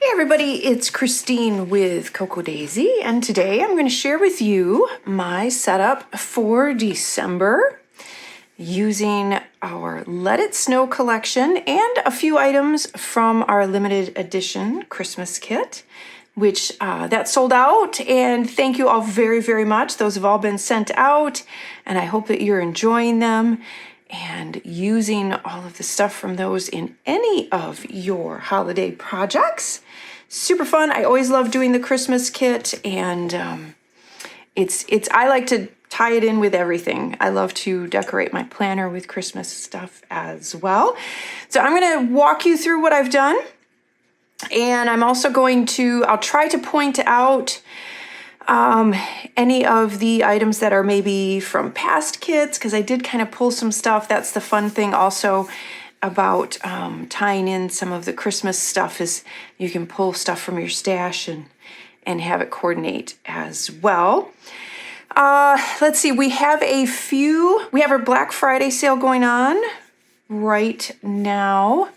Hey everybody, it's Christine with Cocoa Daisy, and today I'm going to share with you my setup for December using our Let It Snow collection and a few items from our limited edition Christmas kit, which that sold out, and thank you all very, very much. Those have all been sent out, and I hope that you're enjoying them and using all of the stuff from those in any of your holiday projects. Super fun. I always love doing the Christmas kit, and I like to tie it in with everything. I love to decorate my planner with Christmas stuff as well. So I'm going to walk you through what I've done, and I'm also I'll try to point out any of the items that are maybe from past kits, because I did kind of pull some stuff. That's the fun thing also about tying in some of the Christmas stuff, is you can pull stuff from your stash and have it coordinate as well. Let's see, we have our Black Friday sale going on right now.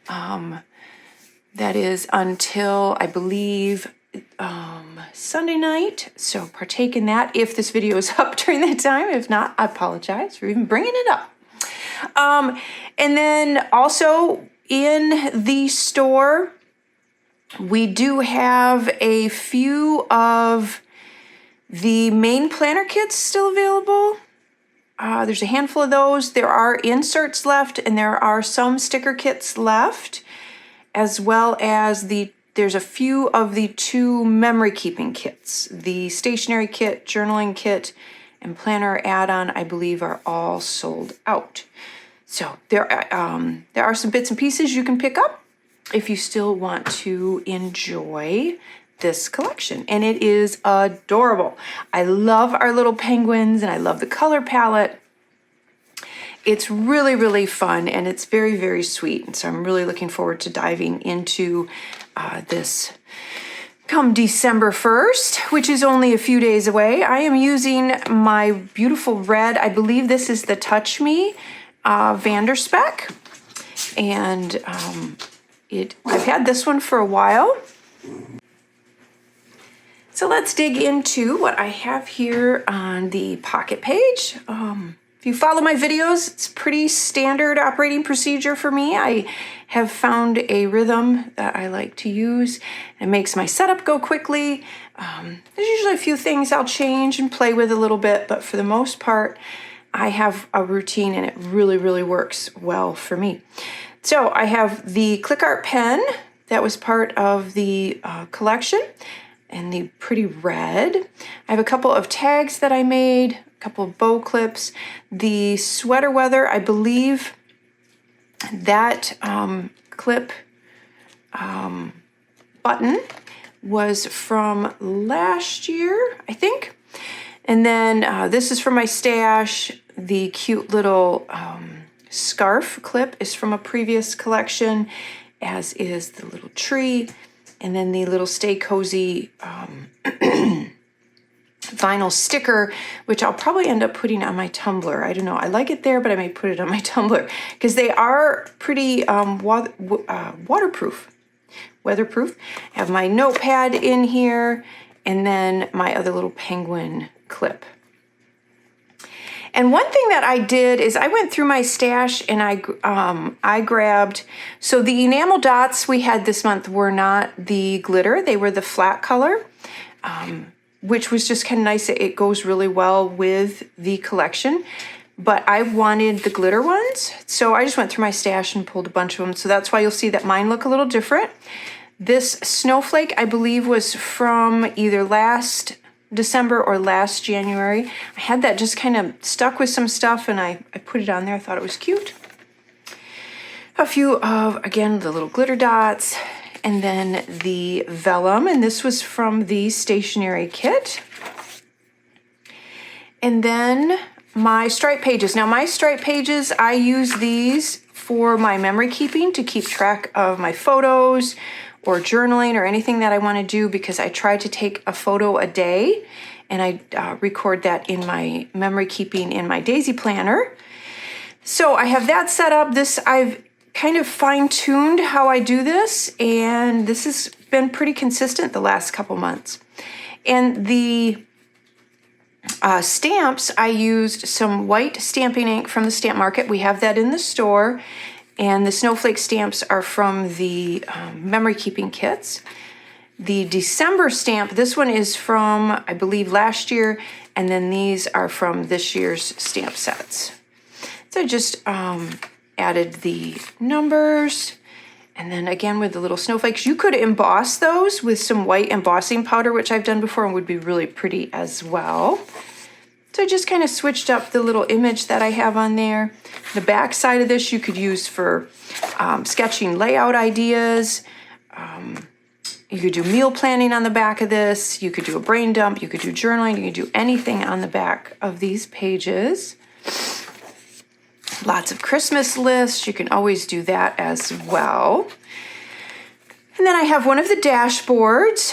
That is until, I believe, Sunday night, so partake in that if this video is up during that time. If not, I apologize for even bringing it up. And then also in the store, we do have a few of the main planner kits still available. There's a handful of those. There are inserts left, and there are some sticker kits left, as well as there's a few of the 2 memory keeping kits. The stationery kit, journaling kit, and planner add-on, I believe, are all sold out. So there are some bits and pieces you can pick up if you still want to enjoy this collection. And it is adorable. I love our little penguins, and I love the color palette. It's really, really fun, and it's very, very sweet. And so I'm really looking forward to diving into this come December 1st, which is only a few days away. I am using my beautiful red, I believe this is the Touch Me Vanderspec, and I've had this one for a while. So let's dig into what I have here on the pocket page. If you follow my videos, it's pretty standard operating procedure for me. I have found a rhythm that I like to use. It makes my setup go quickly. There's usually a few things I'll change and play with a little bit, but for the most part, I have a routine, and it really, really works well for me. So I have the Click Art pen that was part of the collection, and the pretty red. I have a couple of tags that I made, a couple of bow clips. The Sweater Weather, I believe that clip button was from last year, I think. And then this is from my stash. The cute little scarf clip is from a previous collection, as is the little tree. And then the little Stay Cozy vinyl sticker, which I'll probably end up putting on my Tumblr. I don't know. I like it there, but I may put it on my Tumblr because they are pretty weatherproof. I have my notepad in here, and then my other little penguin clip. And one thing that I did is I went through my stash, and I grabbed, so the enamel dots we had this month were not the glitter, they were the flat color, which was just kind of nice. It goes really well with the collection, but I wanted the glitter ones. So I just went through my stash and pulled a bunch of them. So that's why you'll see that mine look a little different. This snowflake, I believe, was from either last December or last January. I had that just kind of stuck with some stuff, and I put it on there. I thought it was cute. A few of, again, the little glitter dots, and then the vellum, and this was from the stationery kit. And then my stripe pages. Now my stripe pages, I use these for my memory keeping, to keep track of my photos or journaling or anything that I want to do, because I try to take a photo a day, and I record that in my memory keeping in my Daisy planner. So I have that set up. This I've kind of fine-tuned how I do this, and this has been pretty consistent the last couple months. And the stamps, I used some white stamping ink from the Stamp Market. We have that in the store. And the snowflake stamps are from the memory keeping kits. The December stamp, this one is from, I believe, last year, and then these are from this year's stamp sets. So I just added the numbers, and then again with the little snowflakes. You could emboss those with some white embossing powder, which I've done before and would be really pretty as well. So I just kind of switched up the little image that I have on there. The back side of this you could use for sketching layout ideas. You could do meal planning on the back of this. You could do a brain dump. You could do journaling. You could do anything on the back of these pages. Lots of Christmas lists. You can always do that as well. And then I have one of the dashboards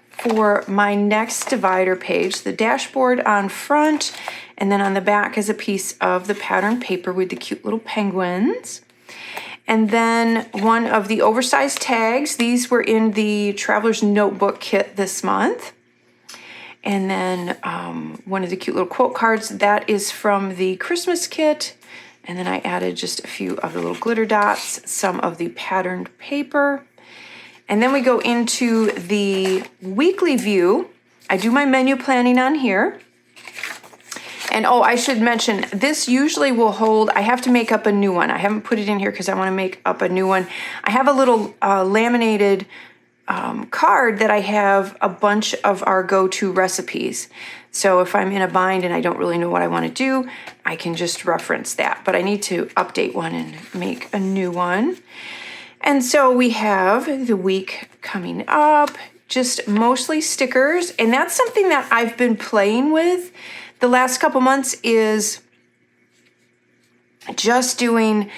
for my next divider page. The dashboard on front, and then on the back is a piece of the pattern paper with the cute little penguins. And then one of the oversized tags. These were in the Traveler's Notebook kit this month. And then one of the cute little quote cards. That is from the Christmas kit. And then I added just a few of the little glitter dots, some of the patterned paper. And then we go into the weekly view. I do my menu planning on here. And oh, I should mention, this usually will hold, I have to make up a new one. I haven't put it in here because I want to make up a new one. I have a little laminated card that I have a bunch of our go-to recipes. So if I'm in a bind and I don't really know what I want to do, I can just reference that. But I need to update one and make a new one. And so we have the week coming up, just mostly stickers. And that's something that I've been playing with the last couple months, is just doing,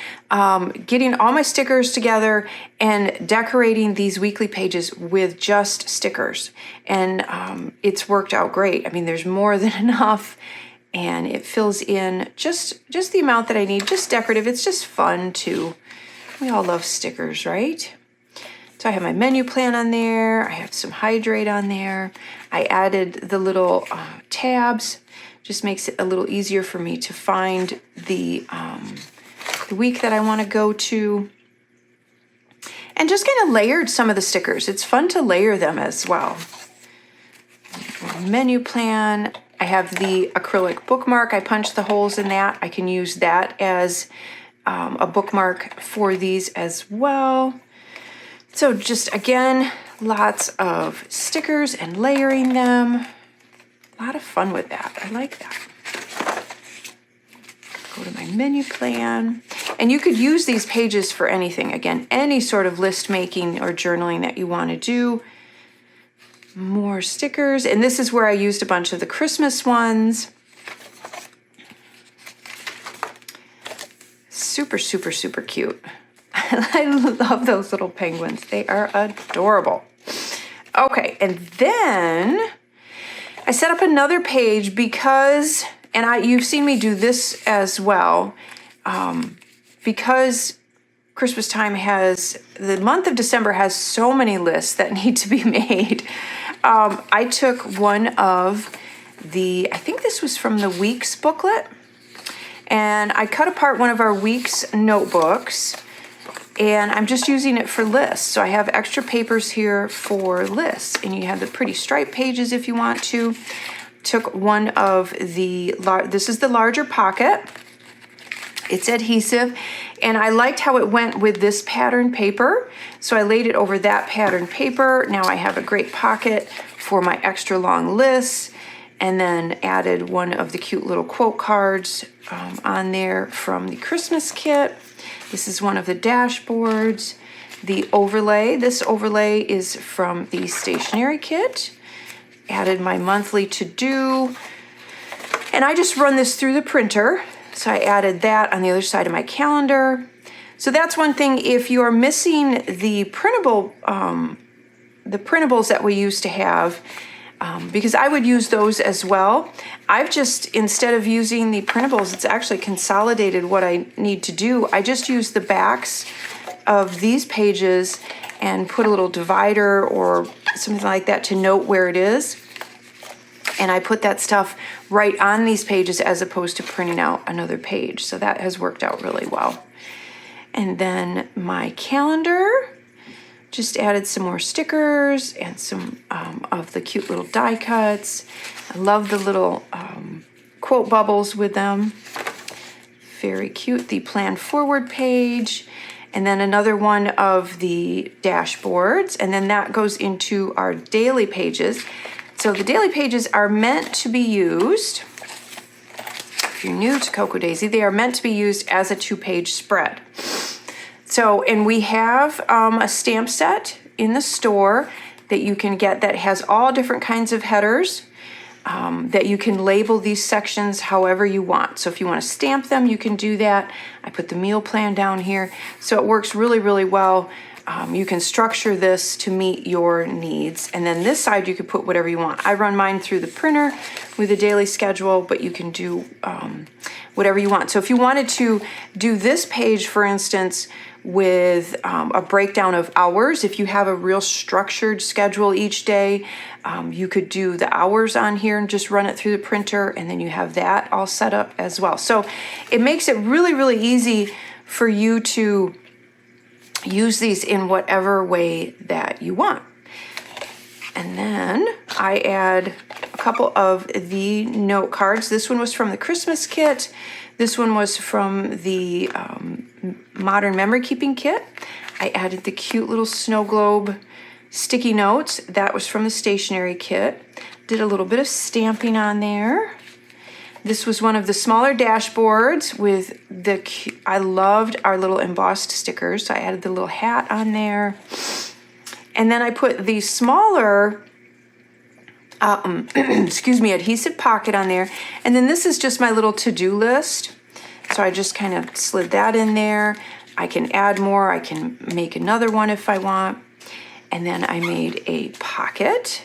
getting all my stickers together and decorating these weekly pages with just stickers. And it's worked out great. I mean, there's more than enough, and it fills in just the amount that I need, just decorative. It's just fun too. We all love stickers, right? So I have my menu plan on there. I have some hydrate on there. I added the little tabs. Just makes it a little easier for me to find the week that I want to go to. And just kind of layered some of the stickers. It's fun to layer them as well. Menu plan. I have the acrylic bookmark. I punched the holes in that. I can use that as a bookmark for these as well. So just, again, lots of stickers and layering them. A lot of fun with that. I like that. Go to my menu plan. And you could use these pages for anything. Again, any sort of list making or journaling that you want to do. More stickers. And this is where I used a bunch of the Christmas ones. Super, super, super cute. I love those little penguins. They are adorable. Okay, and then I set up another page because, and you've seen me do this as well, because Christmas time the month of December has so many lists that need to be made. I took one of I think this was from the Weeks booklet, and I cut apart one of our Weeks notebooks, and I'm just using it for lists. So I have extra papers here for lists, and you have the pretty stripe pages if you want to. Took one of this is the larger pocket. It's adhesive, and I liked how it went with this pattern paper. So I laid it over that pattern paper. Now I have a great pocket for my extra long lists, and then added one of the cute little quote cards on there from the Christmas kit. This is one of the dashboards. The overlay, this overlay is from the stationery kit. Added my monthly to-do. And I just run this through the printer. So I added that on the other side of my calendar. So that's one thing. If you're missing the printable, the printables that we used to have, because I would use those as well. I've just, instead of using the printables, it's actually consolidated what I need to do. I just use the backs of these pages and put a little divider or something like that to note where it is. And I put that stuff right on these pages as opposed to printing out another page. So that has worked out really well. And then my calendar, just added some more stickers and some of the cute little die cuts. I love the little quote bubbles with them. Very cute. The plan forward page. And then another one of the dashboards. And then that goes into our daily pages. So the daily pages are meant to be used, if you're new to Cocoa Daisy, they are meant to be used as a 2-page spread. So, and we have a stamp set in the store that you can get that has all different kinds of headers that you can label these sections however you want. So if you want to stamp them, you can do that. I put the meal plan down here. So it works really, really well. You can structure this to meet your needs. And then this side, you can put whatever you want. I run mine through the printer with a daily schedule, but you can do whatever you want. So if you wanted to do this page, for instance, with a breakdown of hours, if you have a real structured schedule each day, you could do the hours on here and just run it through the printer, and then you have that all set up as well. So it makes it really, really easy for you to use these in whatever way that you want. And then I add a couple of the note cards. This one was from the Christmas kit. This one was from the Modern Memory Keeping kit. I added the cute little snow globe sticky notes. That was from the stationery kit. Did a little bit of stamping on there. This was one of the smaller dashboards with the, I loved our little embossed stickers. So I added the little hat on there. And then I put the smaller, adhesive pocket on there. And then this is just my little to-do list. So I just kind of slid that in there. I can add more. I can make another one if I want. And then I made a pocket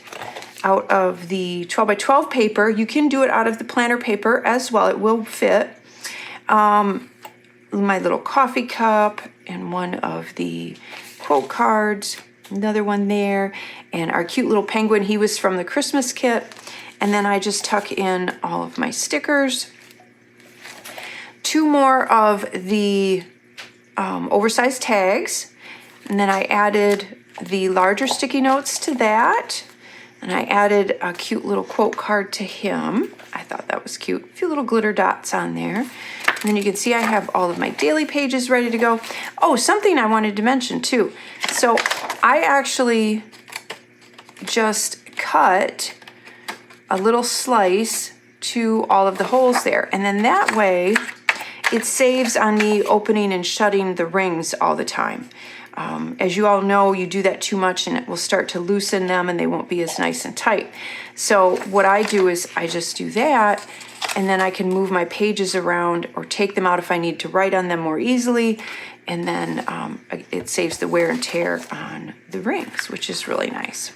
out of the 12 by 12 paper. You can do it out of the planner paper as well. It will fit. My little coffee cup and one of the quote cards, another one there, and our cute little penguin. He was from the Christmas kit. And then I just tuck in all of my stickers. 2 more of the oversized tags. And then I added the larger sticky notes to that. And I added a cute little quote card to him. I thought that was cute. A few little glitter dots on there. And then you can see I have all of my daily pages ready to go. Oh, something I wanted to mention too. So I actually just cut a little slice to all of the holes there. And then that way it saves on me opening and shutting the rings all the time. As you all know, you do that too much and it will start to loosen them and they won't be as nice and tight. So what I do is I just do that, and then I can move my pages around or take them out if I need to write on them more easily. And then it saves the wear and tear on the rings, which is really nice.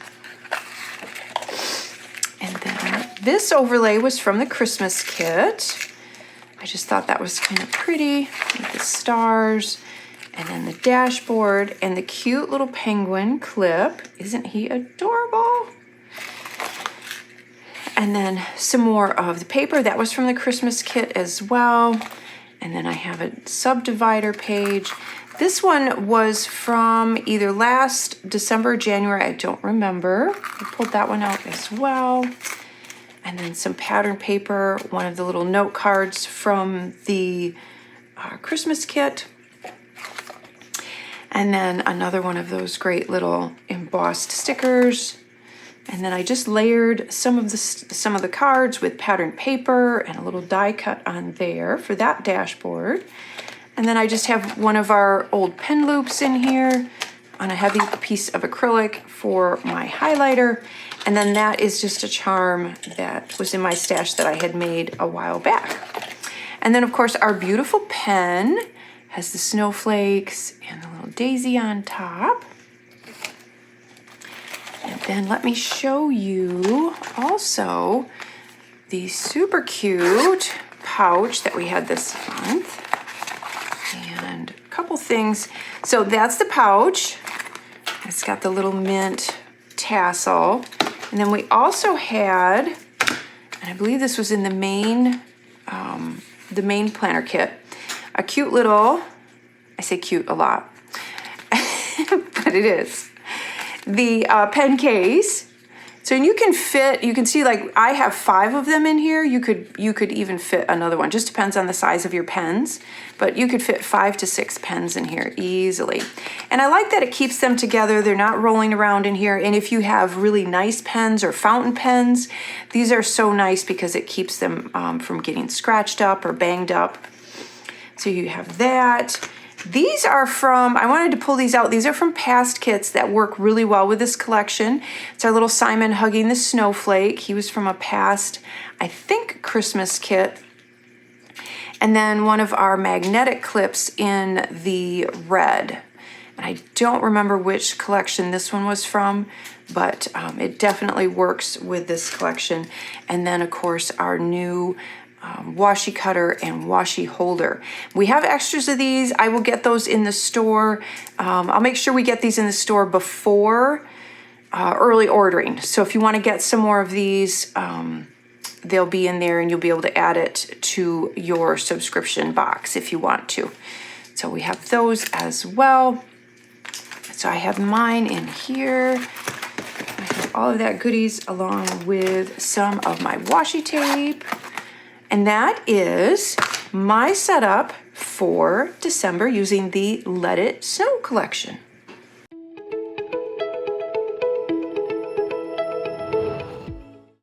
And then this overlay was from the Christmas kit. I just thought that was kind of pretty with the stars. And then the dashboard and the cute little penguin clip. Isn't he adorable? And then some more of the paper. That was from the Christmas kit as well. And then I have a subdivider page. This one was from either last December or January. I don't remember. I pulled that one out as well. And then some pattern paper. One of the little note cards from the Christmas kit. And then another one of those great little embossed stickers. And then I just layered some of the cards with patterned paper and a little die cut on there for that dashboard. And then I just have one of our old pen loops in here on a heavy piece of acrylic for my highlighter. And then that is just a charm that was in my stash that I had made a while back. And then of course our beautiful pen has the snowflakes and the little daisy on top. And then let me show you also the super cute pouch that we had this month. And a couple things. So that's the pouch. It's got the little mint tassel. And then we also had, and I believe this was in the main planner kit, a cute little, I say cute a lot, but it is, the pen case. So you can fit, you can see like I have 5 of them in here. You could even fit another one. Just depends on the size of your pens, but you could fit 5 to 6 pens in here easily. And I like that it keeps them together. They're not rolling around in here. And if you have really nice pens or fountain pens, these are so nice because it keeps them from getting scratched up or banged up. So you have that. These are from, I wanted to pull these out. These are from past kits that work really well with this collection. It's our little Simon hugging the snowflake. He was from a past, I think, Christmas kit. And then one of our magnetic clips in the red. And I don't remember which collection this one was from, but it definitely works with this collection. And then, of course, our new washi cutter and washi holder. We have extras of these. I will get those in the store. I'll make sure we get these in the store before early ordering. So if you want to get some more of these, they'll be in there and you'll be able to add it to your subscription box if you want to. So we have those as well. So I have mine in here. I have all of that goodies along with some of my washi tape. And that is my setup for December using the Let It Snow collection.